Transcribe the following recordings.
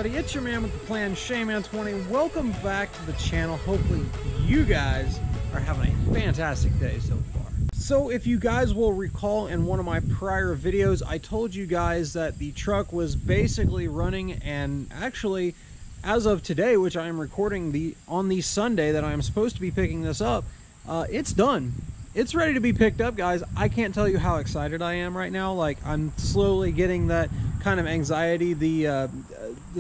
everybody, it's your man with the plan, Shayman20. Welcome back to the channel. Hopefully you guys are having a fantastic day so far. So if you guys will recall, in one of my prior videos I told you guys that the truck was basically running, and actually as of today, which I am recording on the Sunday that I am supposed to be picking this up, it's done. It's ready to be picked up, guys. I can't tell you how excited I am right now. Like, I'm slowly getting that kind of anxiety, the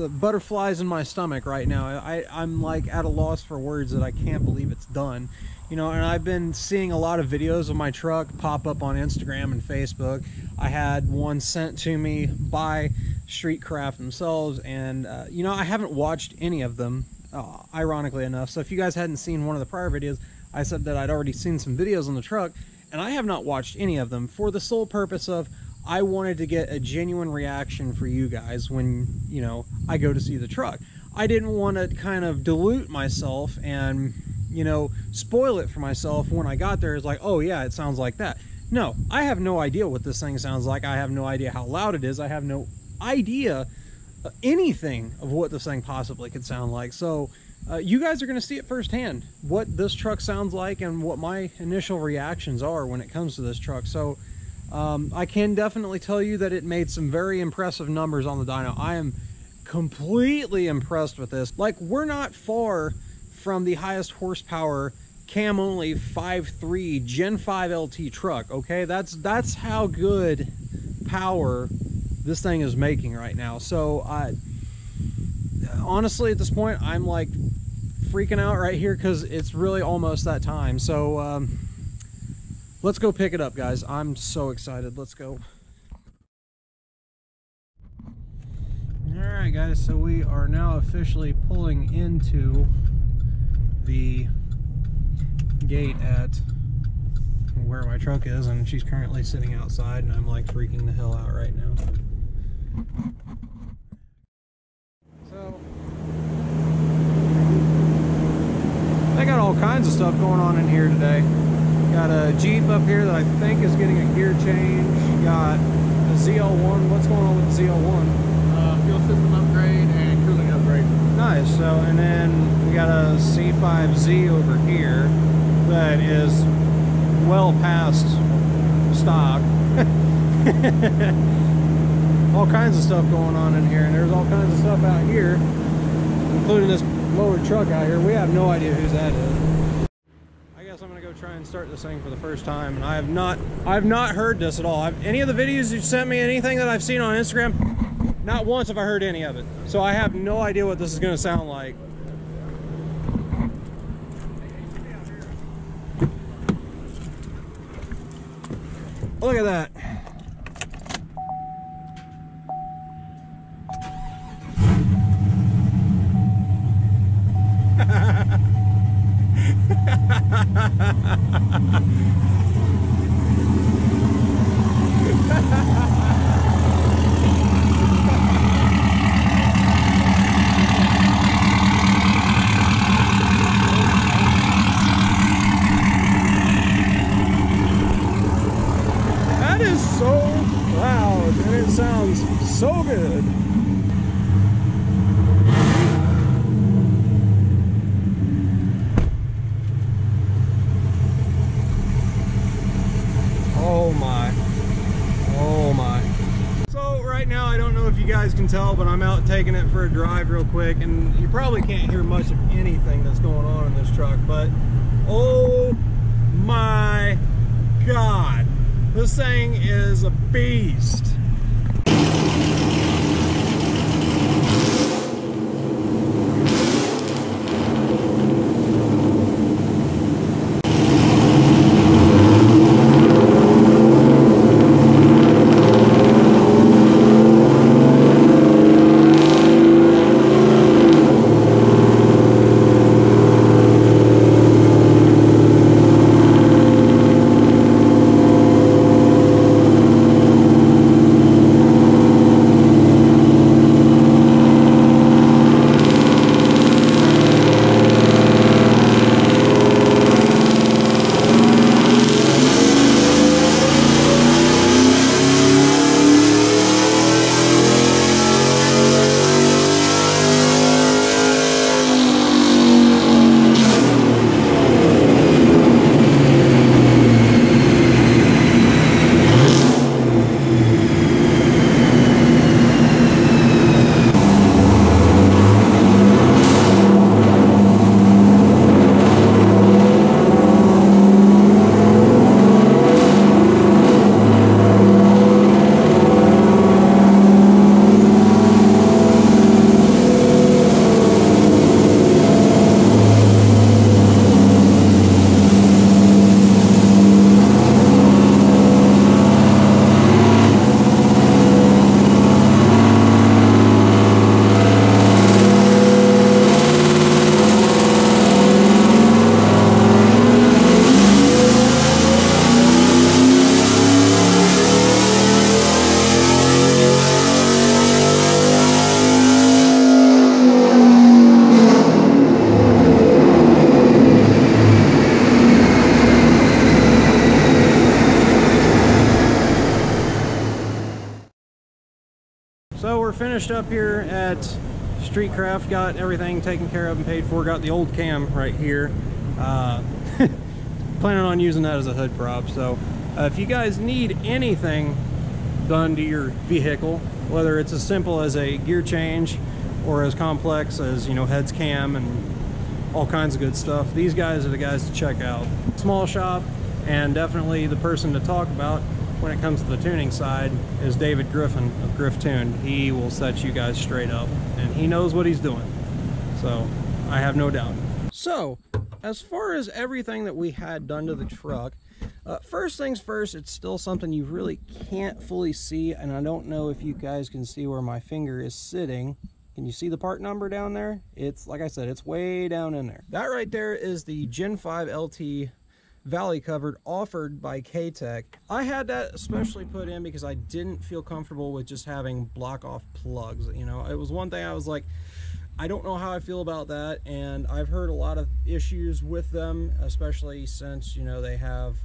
butterflies in my stomach right now. I'm like at a loss for words that I can't believe it's done. You know, and I've been seeing a lot of videos of my truck pop up on Instagram and Facebook. I had one sent to me by Streetcraft themselves, and you know, I haven't watched any of them, ironically enough. So if you guys hadn't seen one of the prior videos, I said that I'd already seen some videos on the truck, and I have not watched any of them for the sole purpose of I wanted to get a genuine reaction for you guys when, you know, I go to see the truck. I didn't want to kind of dilute myself and, you know, spoil it for myself when I got there. It's like, oh yeah, it sounds like that. No, I have no idea what this thing sounds like. I have no idea how loud it is. I have no idea anything of what this thing possibly could sound like. So you guys are going to see it firsthand, what this truck sounds like and what my initial reactions are when it comes to this truck. So I can definitely tell you that it made some very impressive numbers on the dyno. I am completely impressed with this. Like, we're not far from the highest horsepower cam only 5.3 Gen 5 LT truck. Okay, that's how good power this thing is making right now. So honestly, at this point, I'm like freaking out right here because it's really almost that time. So let's go pick it up, guys. I'm so excited. Let's go. Alright guys, so we are now officially pulling into the gate at where my truck is, and she's currently sitting outside, and I'm like freaking the hell out right now. So I got all kinds of stuff going on in here today. Got a Jeep up here that I think is getting a gear change. Got a ZL1. What's going on with the ZL1? Fuel system upgrade and cooling upgrade. Nice. So, and then we got a C5Z over here that is well past stock. All kinds of stuff going on in here, and there's all kinds of stuff out here, including this lowered truck out here. We have no idea whose that is. I guess I'm gonna go try and start this thing for the first time, and I've not heard this at all. Any of the videos you've sent me, anything that I've seen on Instagram, not once have I heard any of it. So I have no idea what this is gonna sound like. Look at that. That is so loud, and it sounds so good. Oh my. Oh my. So right now, I don't know if you guys can tell, but I'm out taking it for a drive real quick, and you probably can't hear much of anything that's going on in this truck, but oh my God. This thing is a beast. So we're finished up here at Streetcraft, got everything taken care of and paid for, got the old cam right here. Planning on using that as a hood prop. So if you guys need anything done to your vehicle, whether it's as simple as a gear change or as complex as, you know, heads cam and all kinds of good stuff, these guys are the guys to check out. Small shop, and definitely the person to talk about when it comes to the tuning side is David Griffin of Griff Tuned. He will set you guys straight up, and he knows what he's doing, so I have no doubt. So as far as everything that we had done to the truck, first things first, it's still something you really can't fully see, and I don't know if you guys can see where my finger is sitting. Can you see the part number down there? It's, like I said, it's way down in there. That right there is the Gen 5 LT valley cover offered by Katech. I had that especially put in because I didn't feel comfortable with just having block off plugs. You know, it was one thing I was like, I don't know how I feel about that, and I've heard a lot of issues with them, especially since, you know, they have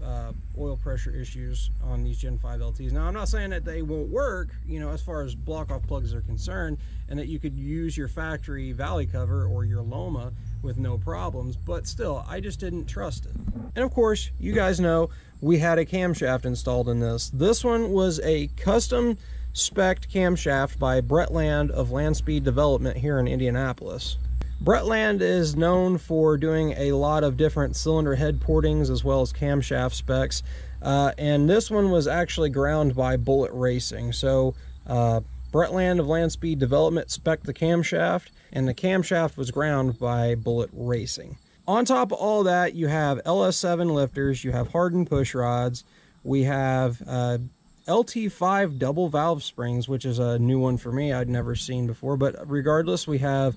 oil pressure issues on these Gen 5 LTs. Now, I'm not saying that they won't work, you know, as far as block off plugs are concerned, and that you could use your factory valley cover or your Loma with no problems, but still, I just didn't trust it. And of course, you guys know we had a camshaft installed in this. This one was a custom spec'd camshaft by Brett Land of LandSpeed Development here in Indianapolis. Brett Land is known for doing a lot of different cylinder head portings as well as camshaft specs, and this one was actually ground by Bullet Racing. So Brett Land of LandSpeed Development spec'd the camshaft, and the camshaft was ground by Bullet Racing. On top of all that, you have LS7 lifters, you have Hardened Pushrods, we have LT5 Double Valvesrings, which is a new one for me, I'd never seen before, but regardless, we have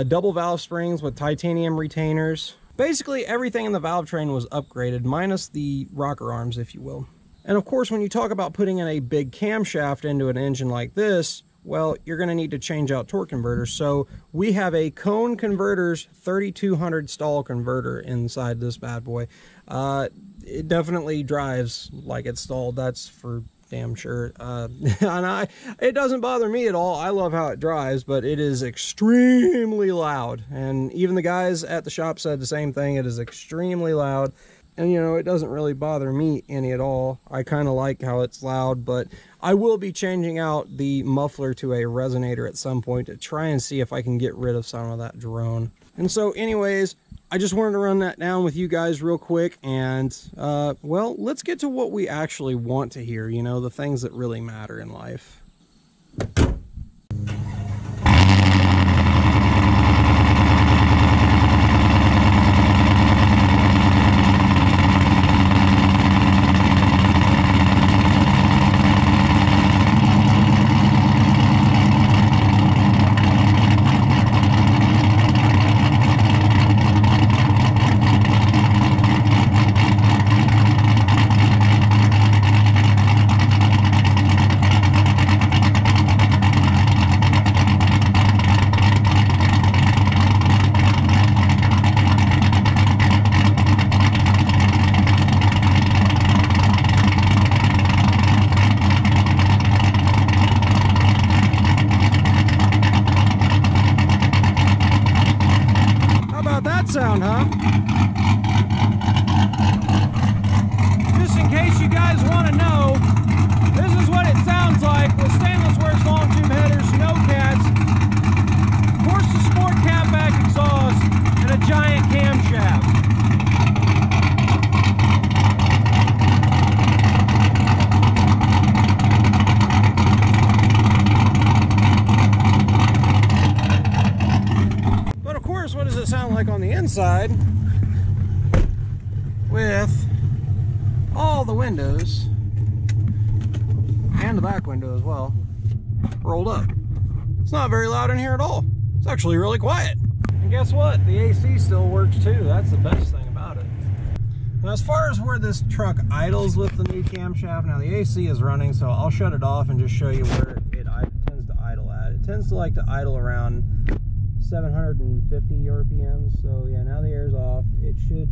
double valve springs with titanium retainers. Basically, everything in the valve train was upgraded, minus the rocker arms, if you will. And of course, when you talk about putting in a big camshaft into an engine like this, well, you're going to need to change out torque converters. So we have a Coan Converters 3200 stall converter inside this bad boy. It definitely drives like it's stalled, that's for damn sure. And it doesn't bother me at all. I love how it drives, but it is extremely loud. And even the guys at the shop said the same thing. It is extremely loud. And, you know, it doesn't really bother me any at all. I kind of like how it's loud, but I will be changing out the muffler to a resonator at some point to try and see if I can get rid of some of that drone. And so anyways, I just wanted to run that down with you guys real quick, and well, let's get to what we actually want to hear, you know, the things that really matter in life. Sound, huh? Just in case you guys want to know, this is what it sounds like with stainless works long tube headers, no cats, Corsa Sport Catback exhaust, and a giant camshaft. What does it sound like on the inside with all the windows and the back window as well rolled up? It's not very loud in here at all. It's actually really quiet. And guess what? The AC still works too. That's the best thing about it. Now, as far as where this truck idles with the new camshaft, now the AC is running, so I'll shut it off and just show you where it tends to idle at. It tends to like to idle around 750 RPMs. So yeah, now the air's off. It should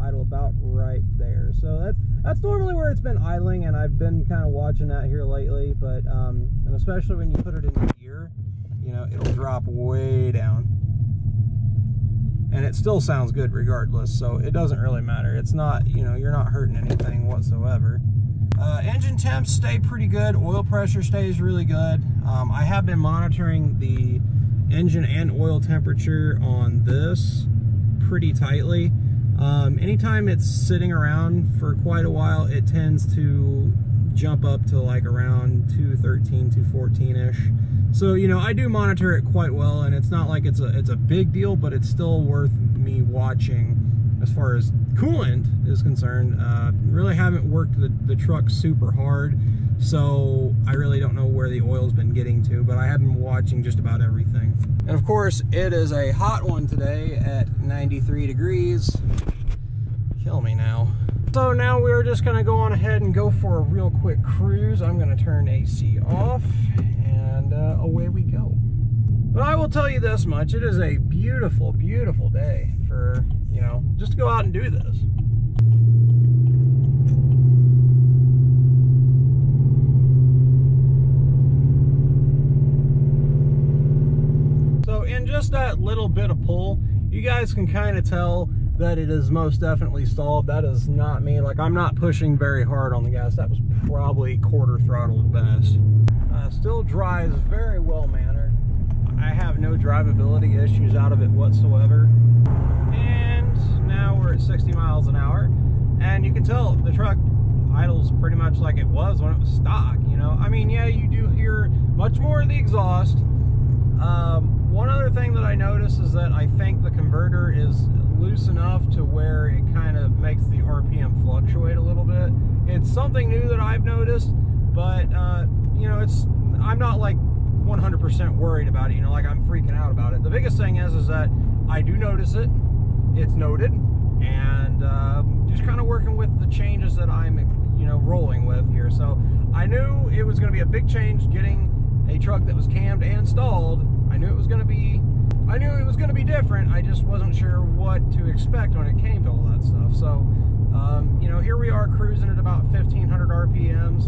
idle about right there. So that's normally where it's been idling, and I've been kind of watching that here lately. But and especially when you put it in gear, you know, it'll drop way down, and it still sounds good regardless. So it doesn't really matter. It's not, you know, you're not hurting anything whatsoever. Engine temps stay pretty good. Oil pressure stays really good. I have been monitoring the engine and oil temperature on this pretty tightly. Anytime it's sitting around for quite a while, it tends to jump up to like around 213, 214-ish. So, you know, I do monitor it quite well, and it's not like it's a big deal, but it's still worth me watching as far as coolant is concerned. Really haven't worked the truck super hard, so I really don't know where the oil's been getting to, but I have been watching just about everything. And of course, it is a hot one today at 93 degrees. Kill me now. So now we're just gonna go on ahead and go for a real quick cruise. I'm gonna turn AC off, and away we go. But I will tell you this much, it is a beautiful, beautiful day for, you know, just to go out and do this. So in just that little bit of pull, you guys can kind of tell that it is most definitely stalled. That is not me. Like, I'm not pushing very hard on the gas. That was probably quarter throttle at best. Still drives very well mannered. I have no drivability issues out of it whatsoever. And now we're at 60 miles an hour, and you can tell the truck idles pretty much like it was when it was stock, you know. I mean, yeah, you do hear much more of the exhaust. One other thing that I noticed is that I think the converter is loose enough to where it kind of makes the RPM fluctuate a little bit. It's something new that I've noticed, but you know, I'm not like 100% worried about it, you know, like I'm freaking out about it. The biggest thing is that I do notice it, it's noted, and just kind of working with the changes that I'm, you know, rolling with here. So I knew it was going to be a big change getting a truck that was cammed and installed. I knew it was going to be different. I just wasn't sure what to expect when it came to all that stuff. So you know, here we are cruising at about 1500 RPMs,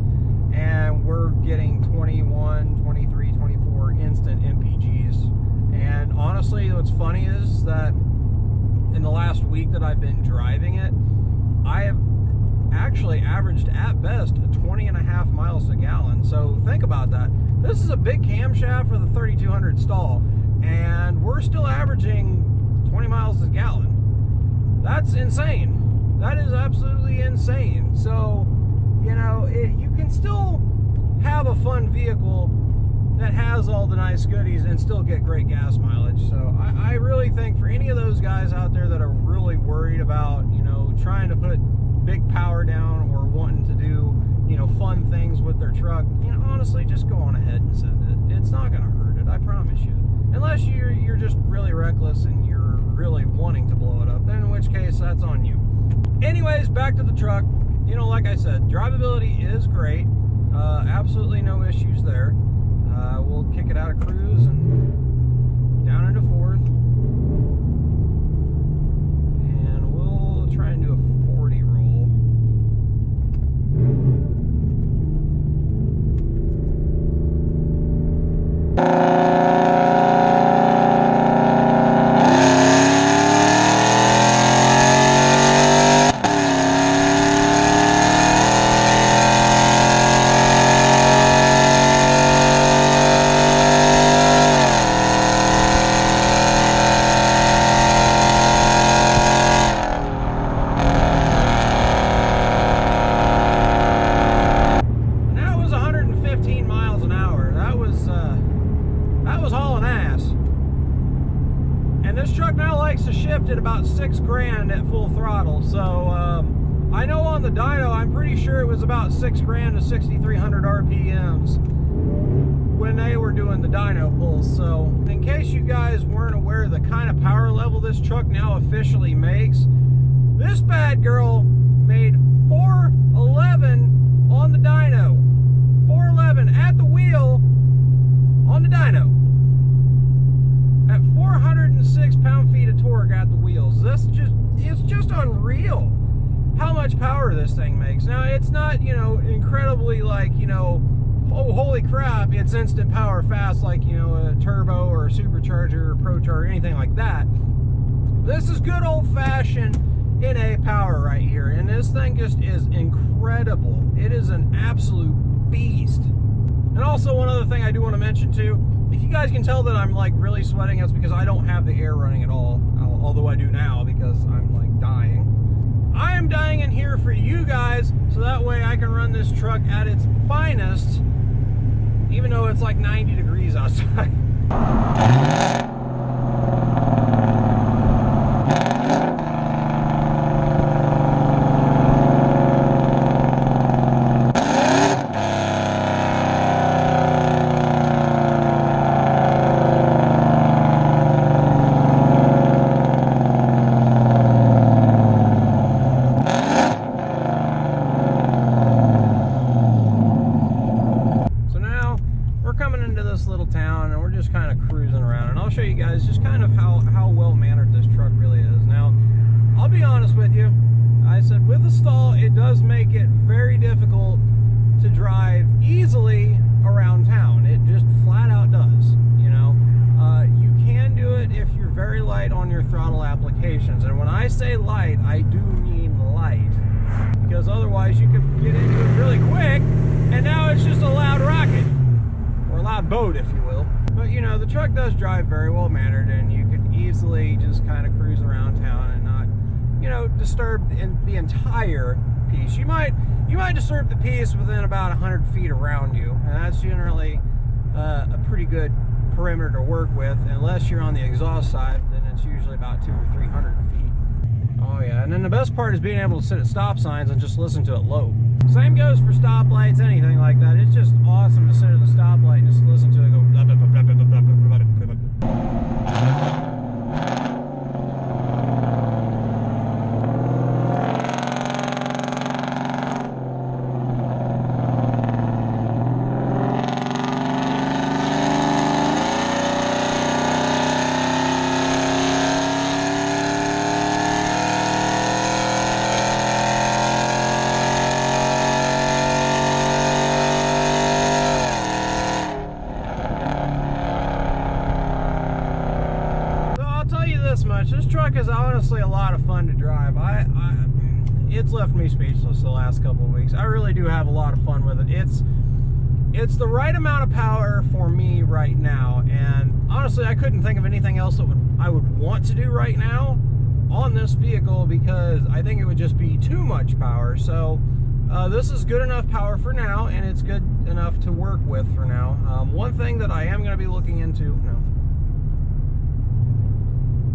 and we're getting 21, 23, 24 instant MPGs. And honestly, what's funny is that in the last week that I've been driving it, I have actually averaged at best 20.5 miles a gallon. So think about that. This is a big camshaft for the 3200 stall, and we're still averaging 20 miles a gallon. That's insane. That is absolutely insane. So, you know, you can still have a fun vehicle that has all the nice goodies and still get great gas mileage. So I really think for any of those guys out there that are really worried about, you know, trying to put big power down or wanting to do, you know, fun things with their truck, you know, honestly, just go on ahead and send it. It's not going to hurt it, I promise you. Unless you're just really reckless and you're really wanting to blow it up, then in which case that's on you. Anyways, back to the truck. You know, like I said, drivability is great. Absolutely no issues there. We'll kick it out of cruise and down into fourth. And we'll try and do a 40 roll. At about $6,000 at full throttle. So I know on the dyno, I'm pretty sure it was about $6,000 to 6,300 RPMs when they were doing the dyno pulls. So in case you guys weren't aware of the kind of power level this truck now officially makes, this bad girl made 411 on the dyno. 411 at the wheel on the dyno. At 406 pound-feet of torque at the wheels. It's just unreal. much power this thing makes. Now, it's not, you know, incredibly like, you know, oh, holy crap, it's instant power fast like, you know, a turbo or a supercharger or pro charger, anything like that. This is good old-fashioned NA power right here, and this thing just is incredible. It is an absolute beast. And also, one other thing I do want to mention too, if you guys can tell that I'm like really sweating, it's because I don't have the air running at all, although I do now because I'm like dying. I am dying in here for you guys, so that way I can run this truck at its finest, even though it's like 90 degrees outside. Just kind of how well mannered this truck really is. Now, I'll be honest with you, I said with the stall, it does make it very difficult to drive easily around town. It just flat out does, you know. You can do it if you're very light on your throttle applications, and when I say light, I do mean light, because otherwise you could get into it really quick and now it's just a loud rocket, or a loud boat if you will. But you know, the truck does drive very well mannered, and you could easily just kind of cruise around town and not, you know, disturb the entire piece. You might disturb the piece within about 100 feet around you, and that's generally a pretty good perimeter to work with, unless you're on the exhaust side, then it's usually about 200 or 300 feet. Oh yeah, and then the best part is being able to sit at stop signs and just listen to it low. Same goes for stoplights, anything like that. It's just awesome to sit at the stoplight and just listen to it go blah, blah, blah, blah, blah, blah, blah, blah, blah. This truck is honestly a lot of fun to drive. It's left me speechless the last couple of weeks. I really do have a lot of fun with it. It's the right amount of power for me right now, and honestly I couldn't think of anything else that I would want to do right now on this vehicle, because I think it would just be too much power. So this is good enough power for now, and it's good enough to work with for now. One thing that I am going to be looking into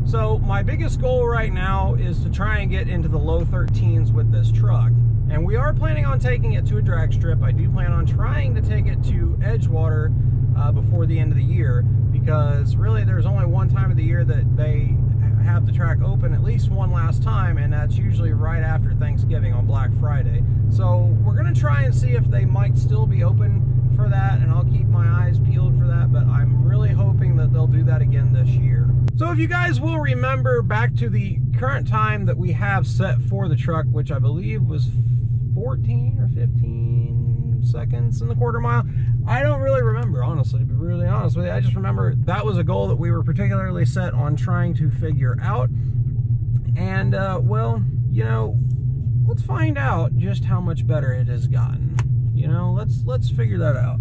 So my biggest goal right now is to try and get into the low 13s with this truck. And we are planning on taking it to a drag strip. I do plan on trying to take it to Edgewater before the end of the year, because really there's only one time of the year that they have the track open, at least one last time, and that's usually right after Thanksgiving on Black Friday. So we're going to try and see if they might still be open for that, and I'll keep my eyes peeled for that, but I'm really hoping that they'll do that again this year. So if you guys will remember back to the current time that we have set for the truck, which I believe was 14 or 15 seconds in the quarter mile. I don't really remember, honestly, to be really honest with you. I just remember that was a goal that we were particularly set on trying to figure out. And, well, you know, let's find out just how much better it has gotten. You know, let's figure that out.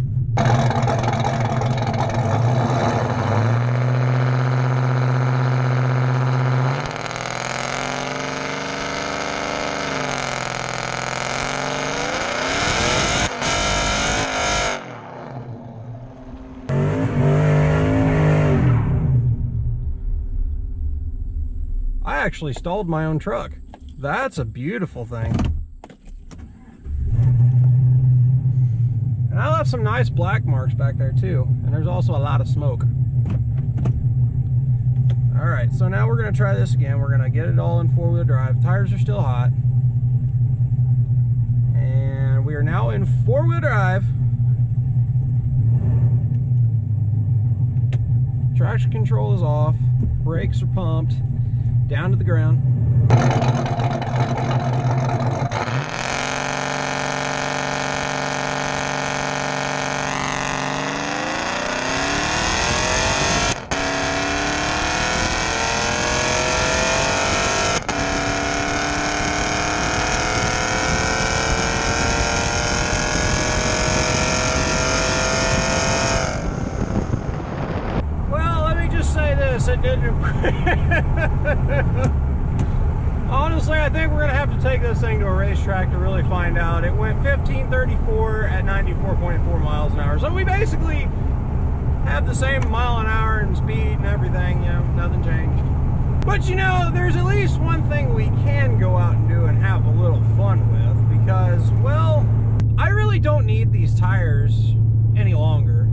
I actually stalled my own truck. That's a beautiful thing. And I left some nice black marks back there too. And there's also a lot of smoke. All right, so now we're gonna try this again. We're gonna get it all in four-wheel drive. Tires are still hot. And we are now in four-wheel drive. Traction control is off. Brakes are pumped. Down to the ground. that didn't. Honestly, I think we're gonna have to take this thing to a racetrack to really find out. It went 1534 at 94.4 miles an hour. So we basically have the same mile an hour and speed and everything, you know, nothing changed. But you know, there's at least one thing we can go out and do and have a little fun with, because, well, I really don't need these tires any longer.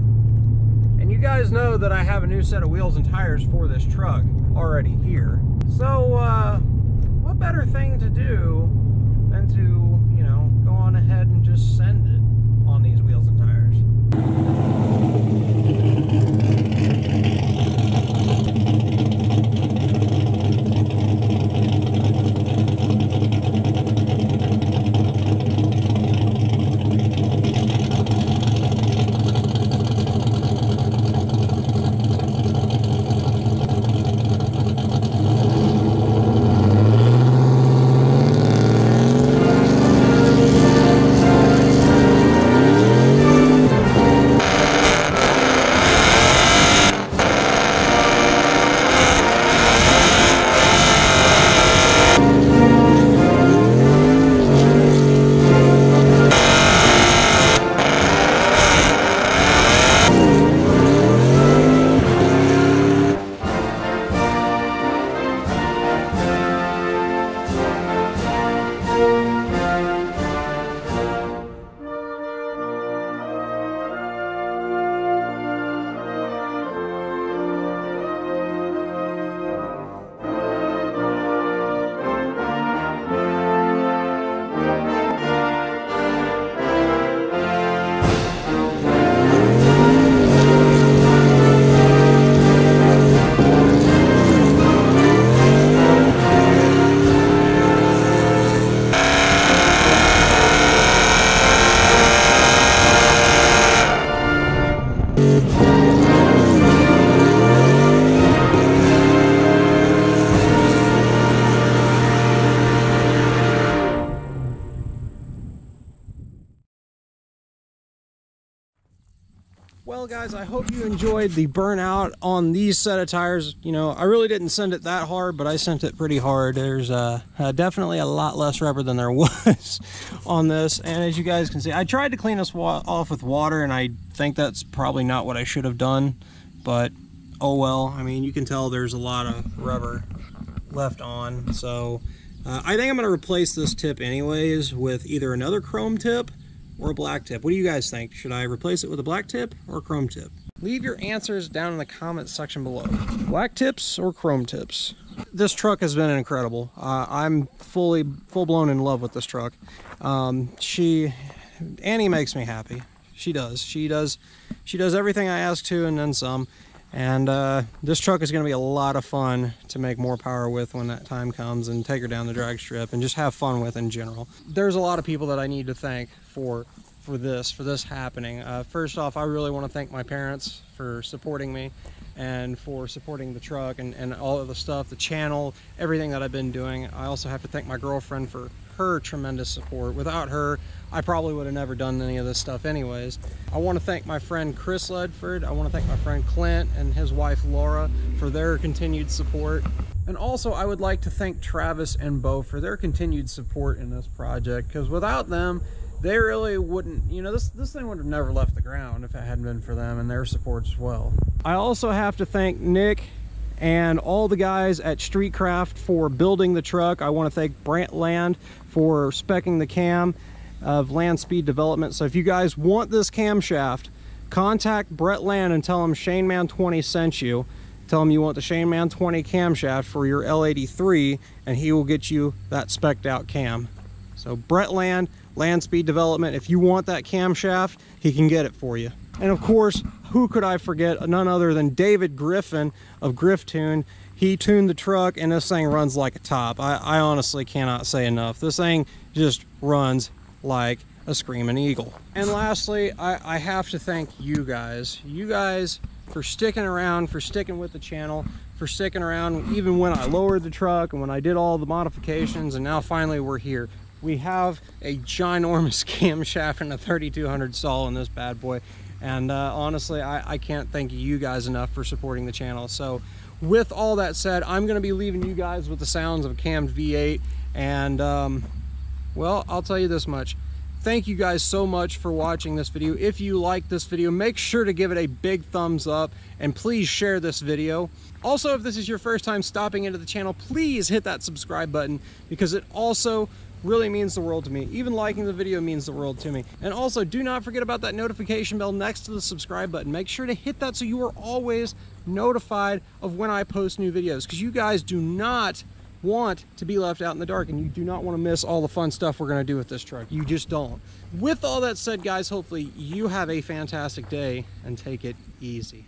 And you guys know that I have a new set of wheels and tires for this truck already here. So, what better thing to do than to, you know, go on ahead and just send it on these wheels and tires. Well guys, I hope you enjoyed the burnout on these set of tires. You know, I really didn't send it that hard, but I sent it pretty hard. There's definitely a lot less rubber than there was on this. And as you guys can see, I tried to clean this off with water, and I think that's probably not what I should have done, but oh well. I mean, you can tell there's a lot of rubber left on. So I think I'm going to replace this tip anyways with either another chrome tip or a black tip. What do you guys think? Should I replace it with a black tip or a chrome tip? Leave your answers down in the comment section below. Black tips or chrome tips? This truck has been incredible. I'm full-blown in love with this truck. Annie makes me happy. She does everything I ask to and then some. And this truck is going to be a lot of fun to make more power with when that time comes, and take her down the drag strip and just have fun with in general. There's a lot of people that I need to thank for this happening. First off, I really want to thank my parents for supporting me and for supporting the truck and all of the stuff, the channel, everything that I've been doing. I also have to thank my girlfriend for her tremendous support. Without her, I probably would have never done any of this stuff anyways. I want to thank my friend Chris Ledford. I want to thank my friend Clint and his wife Laura for their continued support. And also I would like to thank Travis and Bo for their continued support in this project, because without them, they really wouldn't, you know, this thing would have never left the ground if it hadn't been for them and their support as well. I also have to thank Nick and all the guys at Streetcraft for building the truck. I want to thank Brant Land for speccing the cam of LandSpeed development. So if you guys want this camshaft, contact Brett Land and tell him Shane Man 20 sent you. Tell him you want the Shane Man 20 camshaft for your L83, and he will get you that specced out cam. So Brett Land, LandSpeed development, if you want that camshaft, he can get it for you. And of course, who could I forget? None other than David Griffin of Griff Tune. He tuned the truck, and this thing runs like a top. I honestly cannot say enough. This thing just runs like a screaming eagle. And lastly, I have to thank you guys. You guys for sticking around, for sticking with the channel, for sticking around even when I lowered the truck and when I did all the modifications, and now finally we're here. We have a ginormous camshaft and a 3200 stall in this bad boy. And honestly, I can't thank you guys enough for supporting the channel. So with all that said, I'm going to be leaving you guys with the sounds of a cammed V8. And, well, I'll tell you this much. Thank you guys so much for watching this video. If you like this video, make sure to give it a big thumbs up and please share this video. Also, if this is your first time stopping into the channel, please hit that subscribe button because it also really means the world to me. Even liking the video means the world to me. And also, do not forget about that notification bell next to the subscribe button. Make sure to hit that so you are always notified of when I post new videos, because you guys do not want to be left out in the dark, and you do not want to miss all the fun stuff we're going to do with this truck. You just don't. With all that said, guys, hopefully you have a fantastic day and take it easy.